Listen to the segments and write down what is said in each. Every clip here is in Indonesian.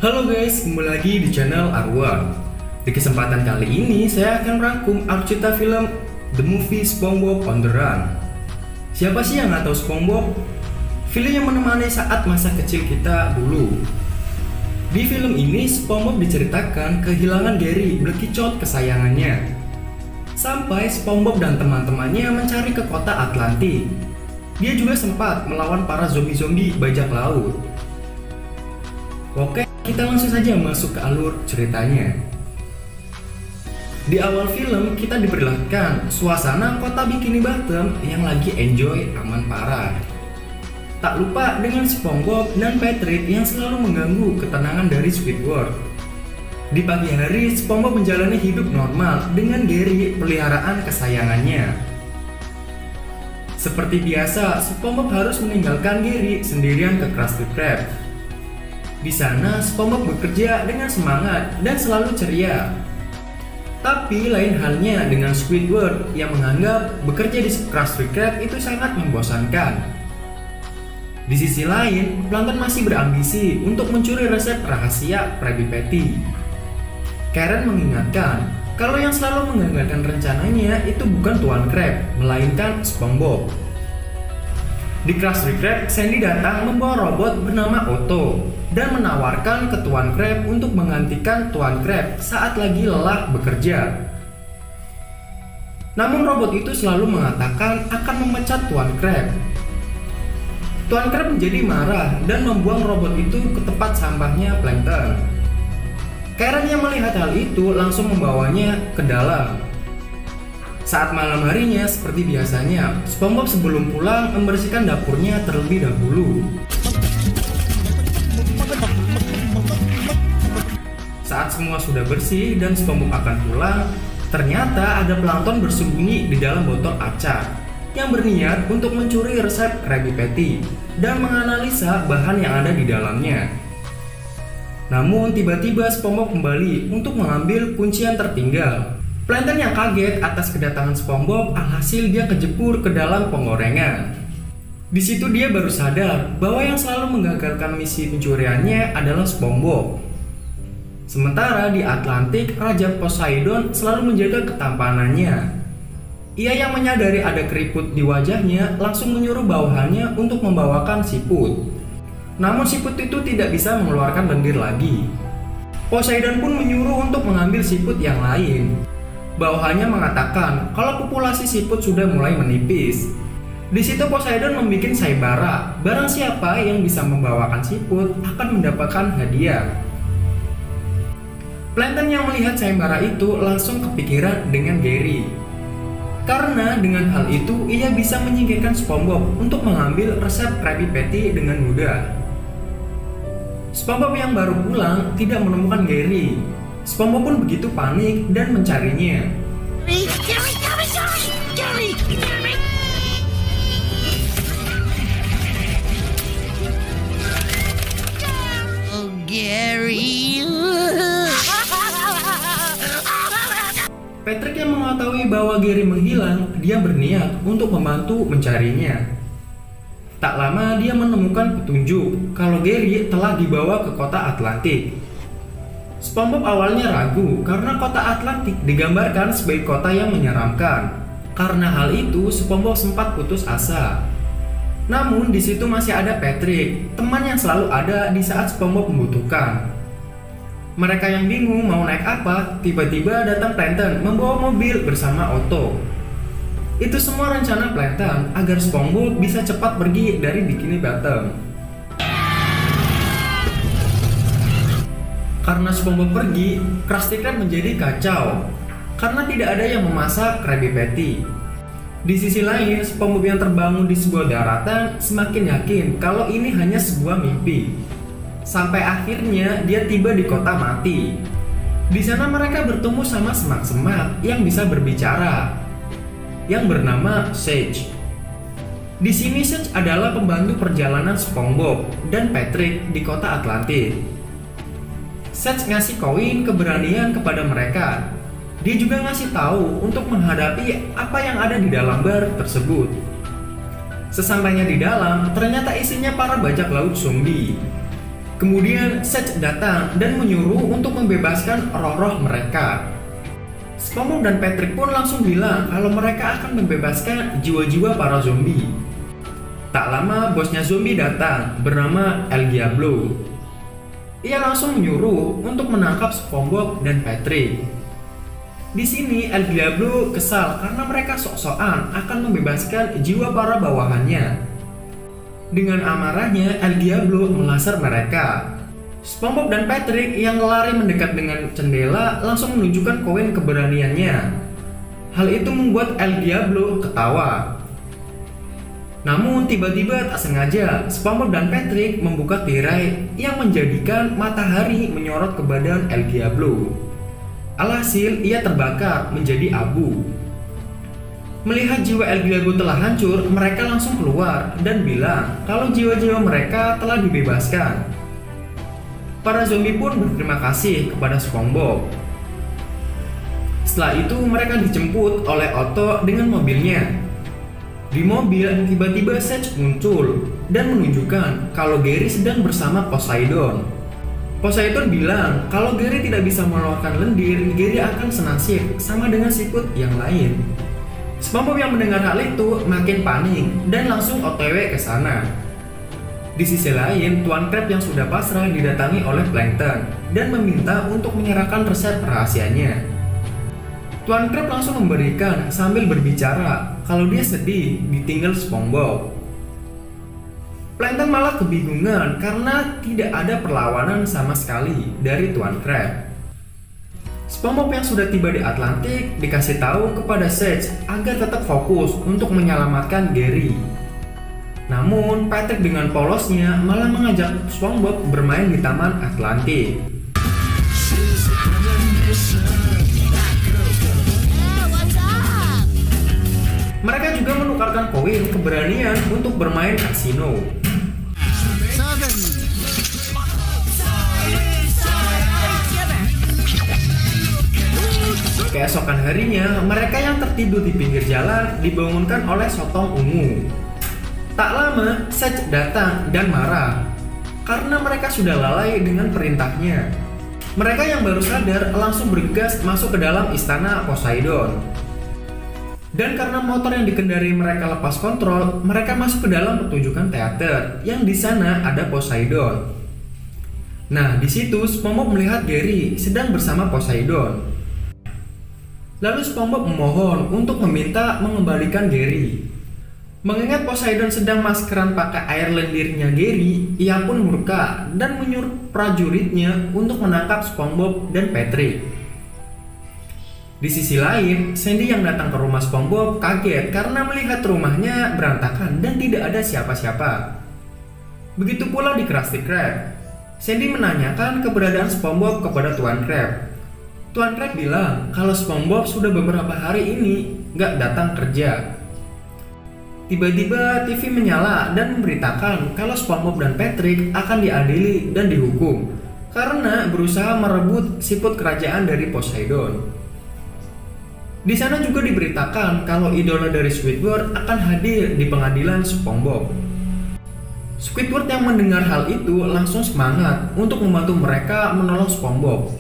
Halo guys, kembali lagi di channel Arwan. Di kesempatan kali ini saya akan merangkum alur cerita film The Movie SpongeBob on the Run. Siapa sih yang nggak tahu SpongeBob? Film yang menemani saat masa kecil kita dulu. Di film ini SpongeBob diceritakan kehilangan Gary, bekicot kesayangannya. Sampai SpongeBob dan teman-temannya mencari ke kota Atlantik. Dia juga sempat melawan para zombie-zombie bajak laut. Oke, kita langsung saja masuk ke alur ceritanya. Di awal film kita diperlihatkan suasana kota Bikini Bottom yang lagi enjoy aman parah. Tak lupa dengan SpongeBob dan Patrick yang selalu mengganggu ketenangan dari Squidward. Di pagi hari SpongeBob menjalani hidup normal dengan Gary, peliharaan kesayangannya. Seperti biasa, SpongeBob harus meninggalkan Gary sendirian ke Krusty Krab. Di sana, SpongeBob bekerja dengan semangat dan selalu ceria. Tapi lain halnya dengan Squidward yang menganggap bekerja di Krusty Krab itu sangat membosankan. Di sisi lain, Plankton masih berambisi untuk mencuri resep rahasia Krabby Patty. Karen mengingatkan kalau yang selalu menggagalkan rencananya itu bukan Tuan Krab, melainkan SpongeBob. Di Krusty Krab, Sandy datang membawa robot bernama Otto dan menawarkan ke Tuan Krab untuk menggantikan Tuan Krab saat lagi lelah bekerja. Namun robot itu selalu mengatakan akan memecat Tuan Krab. Tuan Krab menjadi marah dan membuang robot itu ke tempat sampahnya Plankton. Karen yang melihat hal itu langsung membawanya ke dalam. Saat malam harinya, seperti biasanya, SpongeBob sebelum pulang membersihkan dapurnya terlebih dahulu. Saat semua sudah bersih dan SpongeBob akan pulang, ternyata ada Plankton bersembunyi di dalam botol acar yang berniat untuk mencuri resep Krabby Patty dan menganalisa bahan yang ada di dalamnya. Namun tiba-tiba SpongeBob kembali untuk mengambil kunci yang tertinggal. Plankton yang kaget atas kedatangan SpongeBob, alhasil dia kejebur ke dalam penggorengan. Di situ dia baru sadar bahwa yang selalu menggagalkan misi pencuriannya adalah SpongeBob. Sementara di Atlantik, Raja Poseidon selalu menjaga ketampanannya. Ia yang menyadari ada keriput di wajahnya langsung menyuruh bawahannya untuk membawakan siput. Namun siput itu tidak bisa mengeluarkan lendir lagi. Poseidon pun menyuruh untuk mengambil siput yang lain. Bawahannya mengatakan kalau populasi siput sudah mulai menipis. Di situ Poseidon membuat sayembara. Barang siapa yang bisa membawakan siput akan mendapatkan hadiah. Plankton yang melihat sayembara itu langsung kepikiran dengan Gary. Karena dengan hal itu ia bisa menyingkirkan SpongeBob untuk mengambil resep Krabby Patty dengan mudah. SpongeBob yang baru pulang tidak menemukan Gary. SpongeBob pun begitu panik dan mencarinya. Gary. Oh, Gary. Patrick yang mengetahui bahwa Gary menghilang, dia berniat untuk membantu mencarinya. Tak lama dia menemukan petunjuk kalau Gary telah dibawa ke kota Atlantik. SpongeBob awalnya ragu karena kota Atlantik digambarkan sebagai kota yang menyeramkan. Karena hal itu, SpongeBob sempat putus asa. Namun di situ masih ada Patrick, teman yang selalu ada di saat SpongeBob membutuhkan. Mereka yang bingung mau naik apa, tiba-tiba datang Plankton membawa mobil bersama Otto. Itu semua rencana Plankton agar SpongeBob bisa cepat pergi dari Bikini Bottom. Karena SpongeBob pergi, Krusty Krab menjadi kacau karena tidak ada yang memasak Krabby Patty. Di sisi lain, SpongeBob yang terbangun di sebuah daratan semakin yakin kalau ini hanya sebuah mimpi. Sampai akhirnya dia tiba di kota mati. Di sana mereka bertemu sama semak-semak yang bisa berbicara, yang bernama Sage. Di sini Sage adalah pembantu perjalanan SpongeBob dan Patrick di kota Atlantik. Sage ngasih koin keberanian kepada mereka. Dia juga ngasih tahu untuk menghadapi apa yang ada di dalam bar tersebut. Sesampainya di dalam, ternyata isinya para bajak laut zombie. Kemudian Sedge datang dan menyuruh untuk membebaskan roh-roh mereka. SpongeBob dan Patrick pun langsung bilang kalau mereka akan membebaskan jiwa-jiwa para zombie. Tak lama bosnya zombie datang bernama El Diablo. Ia langsung menyuruh untuk menangkap SpongeBob dan Patrick. Di sini El Diablo kesal karena mereka sok-sokan akan membebaskan jiwa para bawahannya. Dengan amarahnya El Diablo melasar mereka. SpongeBob dan Patrick yang lari mendekat dengan jendela langsung menunjukkan koin keberaniannya. Hal itu membuat El Diablo ketawa. Namun tiba-tiba tak sengaja SpongeBob dan Patrick membuka tirai yang menjadikan matahari menyorot ke badan El Diablo. Alhasil ia terbakar menjadi abu. Melihat jiwa El Diablo telah hancur, mereka langsung keluar dan bilang kalau jiwa-jiwa mereka telah dibebaskan. Para zombie pun berterima kasih kepada SpongeBob. Setelah itu mereka dijemput oleh Otto dengan mobilnya. Di mobil, tiba-tiba Sedge muncul dan menunjukkan kalau Gary sedang bersama Poseidon. Poseidon bilang kalau Gary tidak bisa mengeluarkan lendir, Gary akan senasib sama dengan siput yang lain. SpongeBob yang mendengar hal itu makin panik dan langsung OTW ke sana. Di sisi lain, Tuan Crab yang sudah pasrah didatangi oleh Plankton dan meminta untuk menyerahkan resep rahasianya. Tuan Crab langsung memberikan sambil berbicara kalau dia sedih ditinggal SpongeBob. Plankton malah kebingungan karena tidak ada perlawanan sama sekali dari Tuan Crab. SpongeBob yang sudah tiba di Atlantik dikasih tahu kepada Sedge agar tetap fokus untuk menyelamatkan Gary. Namun Patrick dengan polosnya malah mengajak SpongeBob bermain di Taman Atlantik. Mereka juga menukarkan koin keberanian untuk bermain kasino. Keesokan harinya, mereka yang tertidur di pinggir jalan dibangunkan oleh Sotong Ungu. Tak lama, Sedge datang dan marah karena mereka sudah lalai dengan perintahnya. Mereka yang baru sadar langsung bergegas masuk ke dalam istana Poseidon. Dan karena motor yang dikendarai mereka lepas kontrol, mereka masuk ke dalam pertunjukan teater yang di sana ada Poseidon. Nah, di situ SpongeBob melihat Gary sedang bersama Poseidon. Lalu SpongeBob memohon untuk meminta mengembalikan Gary. Mengingat Poseidon sedang maskeran pakai air lendirnya Gary, ia pun murka dan menyuruh prajuritnya untuk menangkap SpongeBob dan Patrick. Di sisi lain, Sandy yang datang ke rumah SpongeBob kaget karena melihat rumahnya berantakan dan tidak ada siapa-siapa. Begitu pula di Krusty Krab. Sandy menanyakan keberadaan SpongeBob kepada Tuan Crab. Tuan Crab bilang kalau SpongeBob sudah beberapa hari ini nggak datang kerja. Tiba-tiba TV menyala dan memberitakan kalau SpongeBob dan Patrick akan diadili dan dihukum karena berusaha merebut siput kerajaan dari Poseidon. Di sana juga diberitakan kalau idola dari Squidward akan hadir di pengadilan SpongeBob. Squidward yang mendengar hal itu langsung semangat untuk membantu mereka menolong SpongeBob.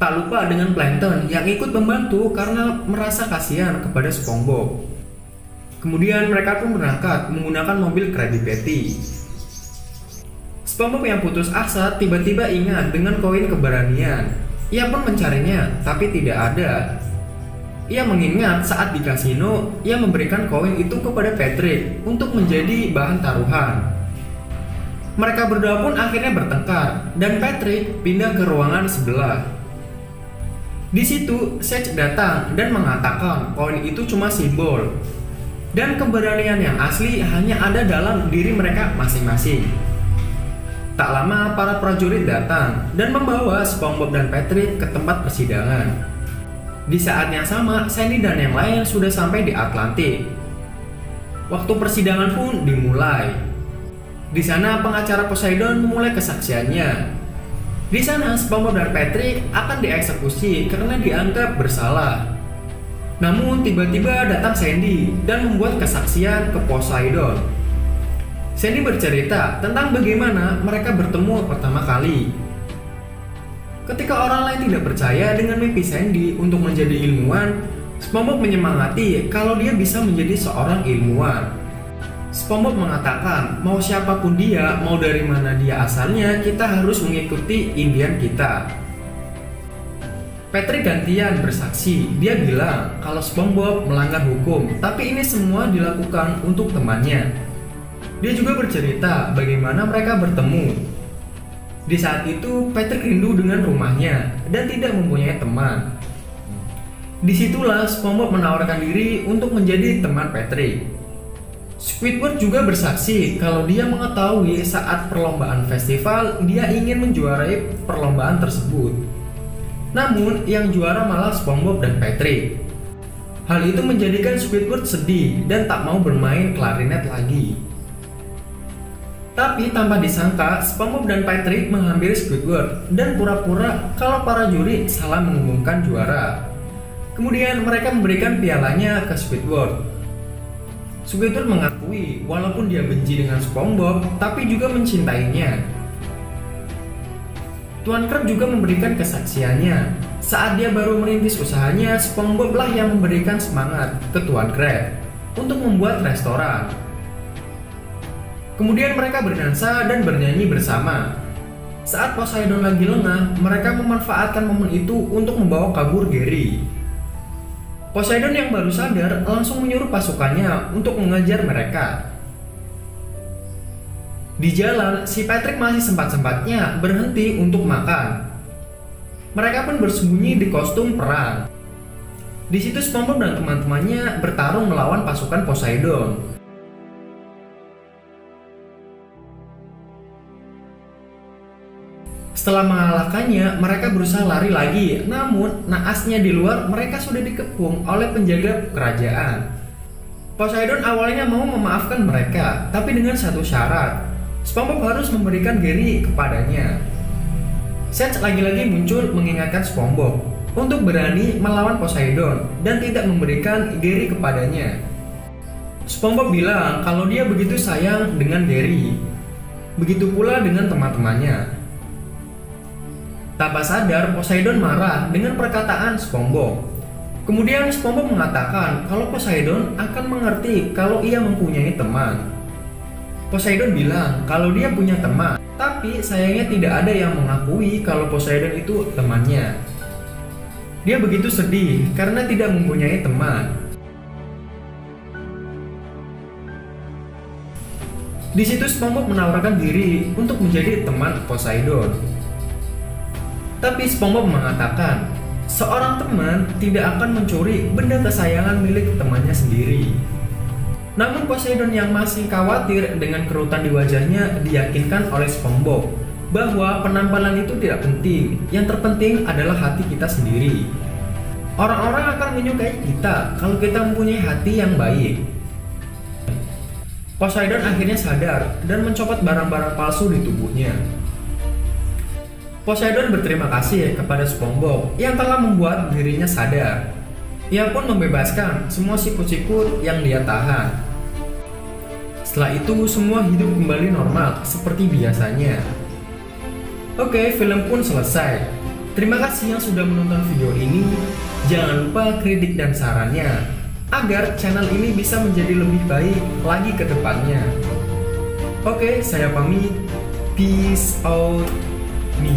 Tak lupa dengan Plankton yang ikut membantu karena merasa kasihan kepada SpongeBob. Kemudian mereka pun berangkat menggunakan mobil Krabby Patty. SpongeBob yang putus asa tiba-tiba ingat dengan koin keberanian. Ia pun mencarinya, tapi tidak ada. Ia mengingat saat di kasino, ia memberikan koin itu kepada Patrick untuk menjadi bahan taruhan. Mereka berdua pun akhirnya bertengkar, dan Patrick pindah ke ruangan sebelah. Di situ, Sedge datang dan mengatakan koin itu cuma simbol, dan keberanian yang asli hanya ada dalam diri mereka masing-masing. Tak lama, para prajurit datang dan membawa SpongeBob dan Patrick ke tempat persidangan. Di saat yang sama, Sandy dan yang lain sudah sampai di Atlantik. Waktu persidangan pun dimulai. Di sana pengacara Poseidon memulai kesaksiannya. Di sana SpongeBob dan Patrick akan dieksekusi karena dianggap bersalah. Namun tiba-tiba datang Sandy dan membuat kesaksian ke Poseidon. Sandy bercerita tentang bagaimana mereka bertemu pertama kali. Ketika orang lain tidak percaya dengan mimpi Sandy untuk menjadi ilmuwan, SpongeBob menyemangati kalau dia bisa menjadi seorang ilmuwan. SpongeBob mengatakan, mau siapapun dia, mau dari mana dia asalnya, kita harus mengikuti impian kita. Patrick gantian bersaksi, dia bilang kalau SpongeBob melanggar hukum, tapi ini semua dilakukan untuk temannya. Dia juga bercerita bagaimana mereka bertemu. Di saat itu, Patrick rindu dengan rumahnya dan tidak mempunyai teman. Disitulah SpongeBob menawarkan diri untuk menjadi teman Patrick. Squidward juga bersaksi kalau dia mengetahui saat perlombaan festival dia ingin menjuarai perlombaan tersebut. Namun yang juara malah SpongeBob dan Patrick. Hal itu menjadikan Squidward sedih dan tak mau bermain klarinet lagi. Tapi tanpa disangka, SpongeBob dan Patrick menghampiri Squidward dan pura-pura kalau para juri salah mengumumkan juara. Kemudian mereka memberikan pialanya ke Squidward. Squidward mengakui walaupun dia benci dengan SpongeBob, tapi juga mencintainya. Tuan Krab juga memberikan kesaksiannya. Saat dia baru merintis usahanya, SpongeBob lah yang memberikan semangat ke Tuan Krab untuk membuat restoran. Kemudian mereka berdansa dan bernyanyi bersama. Saat Poseidon lagi lengah, mereka memanfaatkan momen itu untuk membawa kabur Gary. Poseidon yang baru sadar langsung menyuruh pasukannya untuk mengejar mereka. Di jalan, si Patrick masih sempat-sempatnya berhenti untuk makan. Mereka pun bersembunyi di kostum perang. Di situ SpongeBob dan teman-temannya bertarung melawan pasukan Poseidon. Setelah mengalahkannya, mereka berusaha lari lagi. Namun, naasnya di luar, mereka sudah dikepung oleh penjaga kerajaan. Poseidon awalnya mau memaafkan mereka, tapi dengan satu syarat. SpongeBob harus memberikan Gary kepadanya. Seth lagi-lagi muncul mengingatkan SpongeBob untuk berani melawan Poseidon dan tidak memberikan Gary kepadanya. SpongeBob bilang kalau dia begitu sayang dengan Gary. Begitu pula dengan teman-temannya. Tanpa sadar, Poseidon marah dengan perkataan SpongeBob. Kemudian SpongeBob mengatakan kalau Poseidon akan mengerti kalau ia mempunyai teman. Poseidon bilang kalau dia punya teman, tapi sayangnya tidak ada yang mengakui kalau Poseidon itu temannya. Dia begitu sedih karena tidak mempunyai teman. Di situ SpongeBob menawarkan diri untuk menjadi teman Poseidon. Tapi SpongeBob mengatakan, seorang teman tidak akan mencuri benda kesayangan milik temannya sendiri. Namun Poseidon yang masih khawatir dengan kerutan di wajahnya diyakinkan oleh SpongeBob bahwa penampalan itu tidak penting, yang terpenting adalah hati kita sendiri. Orang-orang akan menyukai kita kalau kita mempunyai hati yang baik. Poseidon akhirnya sadar dan mencopot barang-barang palsu di tubuhnya. Poseidon berterima kasih kepada SpongeBob yang telah membuat dirinya sadar. Ia pun membebaskan semua sikut-sikut yang dia tahan. Setelah itu, semua hidup kembali normal seperti biasanya. Oke, film pun selesai. Terima kasih yang sudah menonton video ini. Jangan lupa kritik dan sarannya agar channel ini bisa menjadi lebih baik lagi ke depannya. Oke, saya pamit. Peace out. Me.